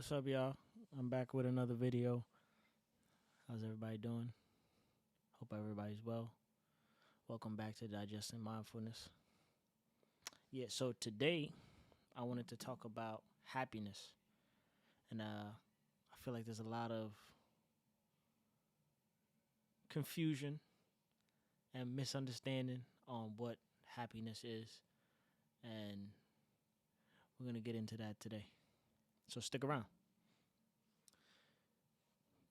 What's up, y'all? I'm back with another video. How's everybody doing? Hope everybody's well. Welcome back to Digesting Mindfulness. Yeah, so today I wanted to talk about happiness. And I feel like there's a lot of confusion and misunderstanding on what happiness is. And we're going to get into that today. So stick around.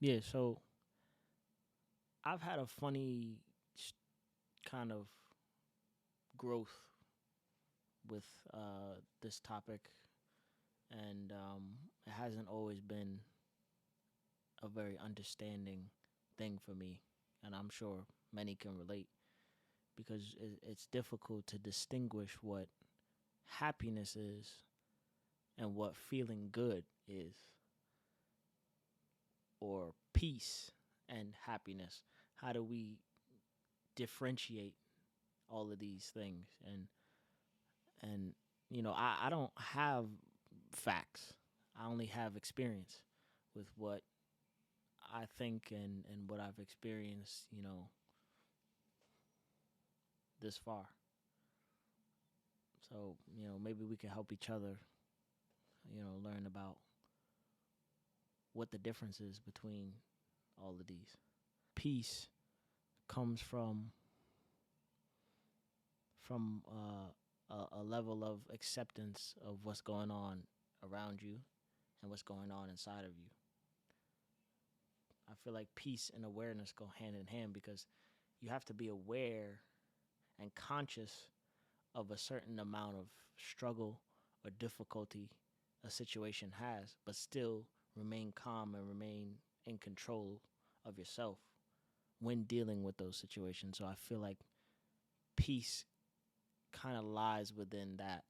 Yeah, so I've had a funny kind of growth with this topic, and it hasn't always been a very understanding thing for me, and I'm sure many can relate because it's difficult to distinguish what happiness is and what feeling good is, or peace and happiness. How do we differentiate all of these things? And I don't have facts. I only have experience with what I think and what I've experienced, this far. So, maybe we can help each other, learn about what the difference is between all of these. Peace comes from a level of acceptance of what's going on around you and what's going on inside of you. I feel like peace and awareness go hand in hand because you have to be aware and conscious of a certain amount of struggle or difficulty a situation has, but still remain calm and remain in control of yourself when dealing with those situations. So I feel like peace kind of lies within that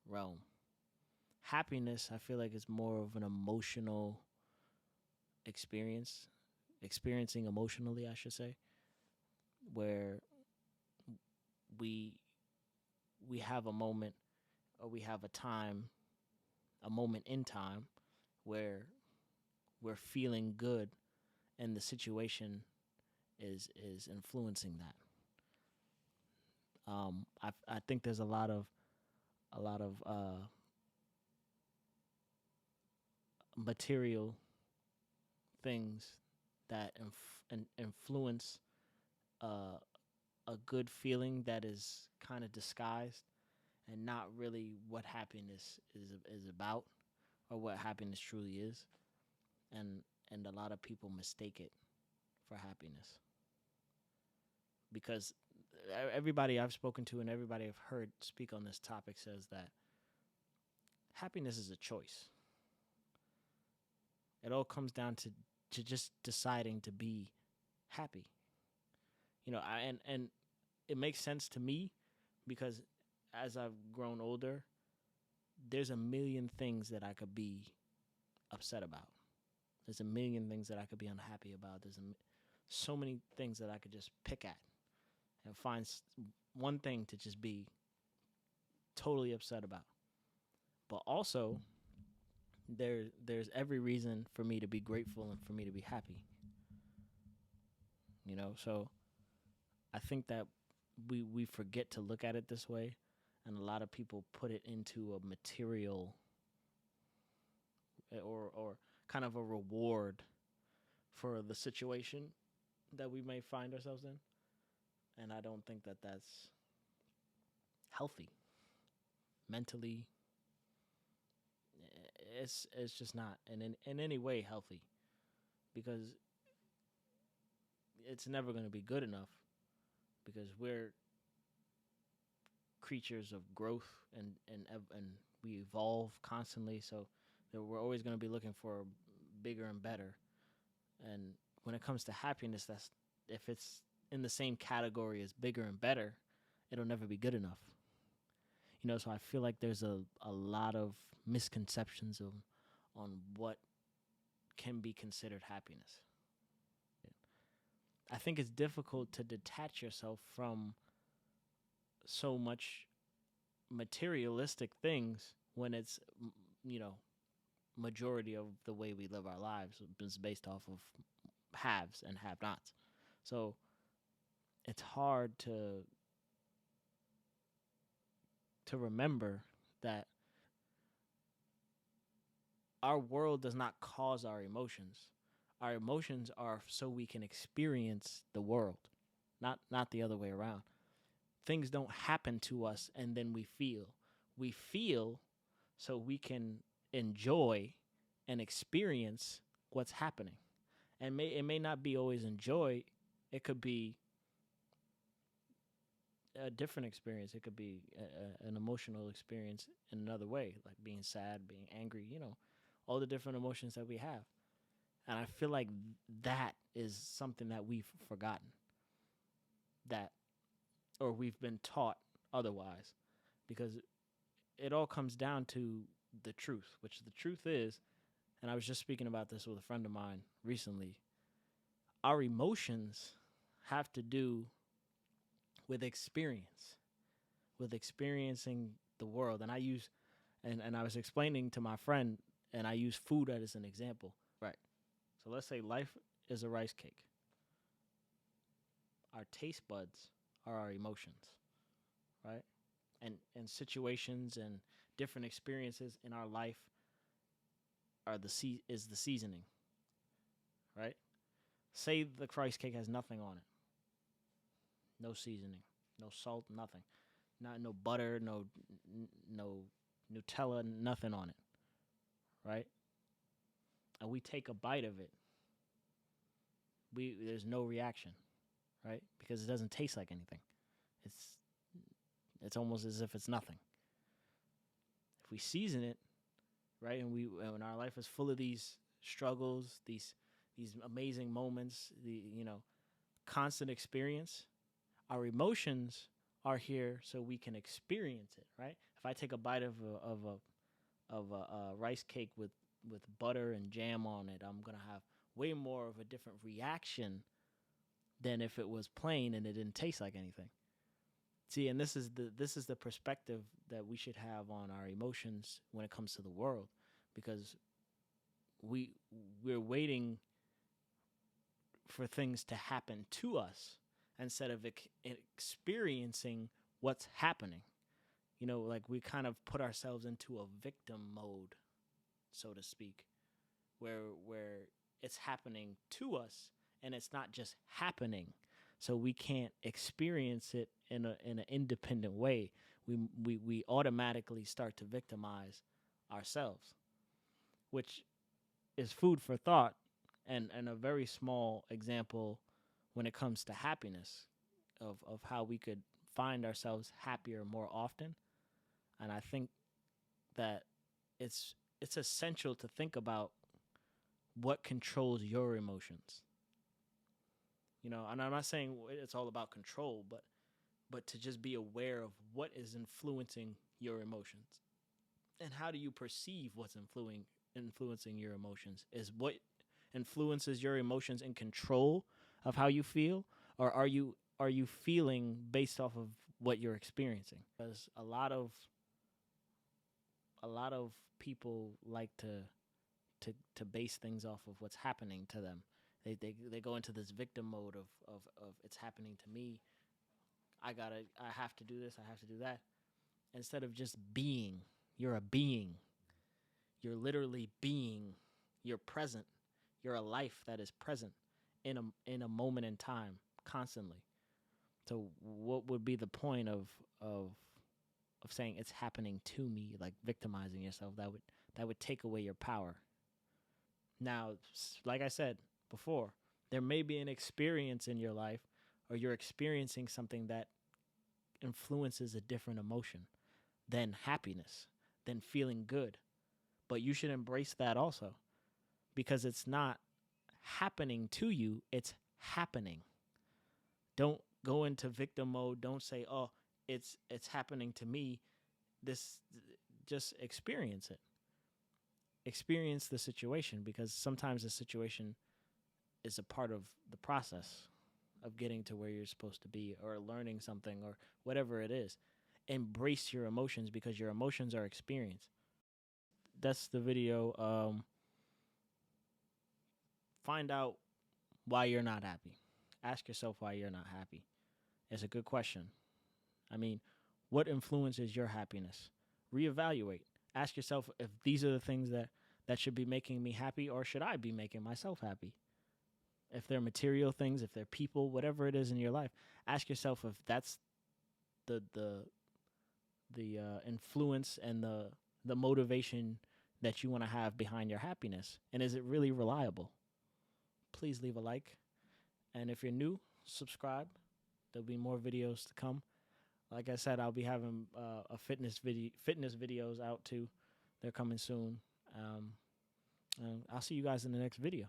realm. Happiness, I feel like, is more of an emotional experiencing emotionally, I should say, where we have a moment, or we have a moment in time where we're feeling good and the situation is influencing that. I think there's a lot of material things that influence a good feeling that is kind of disguised and not really what happiness is about, or what happiness truly is. And a lot of people mistake it for happiness, because everybody I've spoken to and everybody I've heard speak on this topic says that happiness is a choice. It all comes down to just deciding to be happy. And it makes sense to me because as I've grown older, there's a million things that I could be upset about. There's a million things that I could be unhappy about. So many things that I could just pick at and find one thing to just be totally upset about. But also, there's every reason for me to be grateful and for me to be happy. So I think that we forget to look at it this way, and a lot of people put it into a material or kind of a reward for the situation that we may find ourselves in. And I don't think that that's healthy. Mentally, it's just not in any way healthy, because it's never going to be good enough, because we're creatures of growth and we evolve constantly. So we're always going to be looking for bigger and better. And when it comes to happiness, that's if it's in the same category as bigger and better, it'll never be good enough. So I feel like there's a lot of misconceptions on what can be considered happiness. I think it's difficult to detach yourself from so much materialistic things when it's, majority of the way we live our lives is based off of haves and have nots. So it's hard to remember that our world does not cause our emotions. Our emotions are so we can experience the world, not the other way around. Things don't happen to us and then we feel. We feel so we can enjoy and experience what's happening. And it may not be always enjoy. It could be a different experience. It could be an emotional experience in another way, like being sad, being angry, all the different emotions that we have. And I feel like that is something that we've forgotten, that, or we've been taught otherwise, because it all comes down to the truth, which the truth is, and I was just speaking about this with a friend of mine recently, our emotions have to do with experience, with experiencing the world. And I was explaining to my friend, and I use food as an example. Right. So let's say life is a rice cake. Our taste buds are our emotions, right? And situations and different experiences in our life are is the seasoning, right? Say the rice cake has nothing on it, no seasoning, no salt, nothing, not no butter, no Nutella, nothing on it, right? And we take a bite of it, there's no reaction, right? Because it doesn't taste like anything. It's almost as if it's nothing. If we season it, right, and our life is full of these struggles, these amazing moments, the constant experience, our emotions are here so we can experience it, right? If I take a bite of a rice cake with butter and jam on it, I'm gonna have way more of a different reaction than if it was plain and it didn't taste like anything. See, and this is the perspective that we should have on our emotions when it comes to the world, because we're waiting for things to happen to us instead of experiencing what's happening. Like we kind of put ourselves into a victim mode, so to speak, where it's happening to us and it's not just happening. So we can't experience it in an independent way. We automatically start to victimize ourselves, which is food for thought, and a very small example when it comes to happiness, of how we could find ourselves happier more often. And I think that it's essential to think about what controls your emotions. And I'm not saying it's all about control, but to just be aware of what is influencing your emotions, and how do you perceive what's influencing your emotions. Is what influences your emotions in control of how you feel, or are you feeling based off of what you're experiencing? Because a lot of people like to base things off of what's happening to them. They go into this victim mode of it's happening to me. I have to do this, I have to do that. Instead of just being. You're a being. You're literally being. You're present. You're a life that is present in a moment in time constantly. So what would be the point of saying it's happening to me, like victimizing yourself? That would take away your power. Now, like I said before, there may be an experience in your life, or you're experiencing something that influences a different emotion than happiness, than feeling good. But you should embrace that also, because it's not happening to you, it's happening. Don't go into victim mode. Don't say, "Oh, it's happening to me." Just experience it. Experience the situation, because sometimes the situation is a part of the process of getting to where you're supposed to be, or learning something, or whatever it is. Embrace your emotions, because your emotions are experience. that's the video. Find out why you're not happy. Ask yourself why you're not happy. It's a good question. I mean, what influences your happiness? Reevaluate. Ask yourself if these are the things that should be making me happy, or should I be making myself happy? If they're material things, if they're people, whatever it is in your life, ask yourself if that's the the influence and the motivation that you want to have behind your happiness, and is it really reliable? Please leave a like, and if you're new, subscribe. There'll be more videos to come. Like I said, I'll be having a fitness videos out too. They're coming soon. And I'll see you guys in the next video.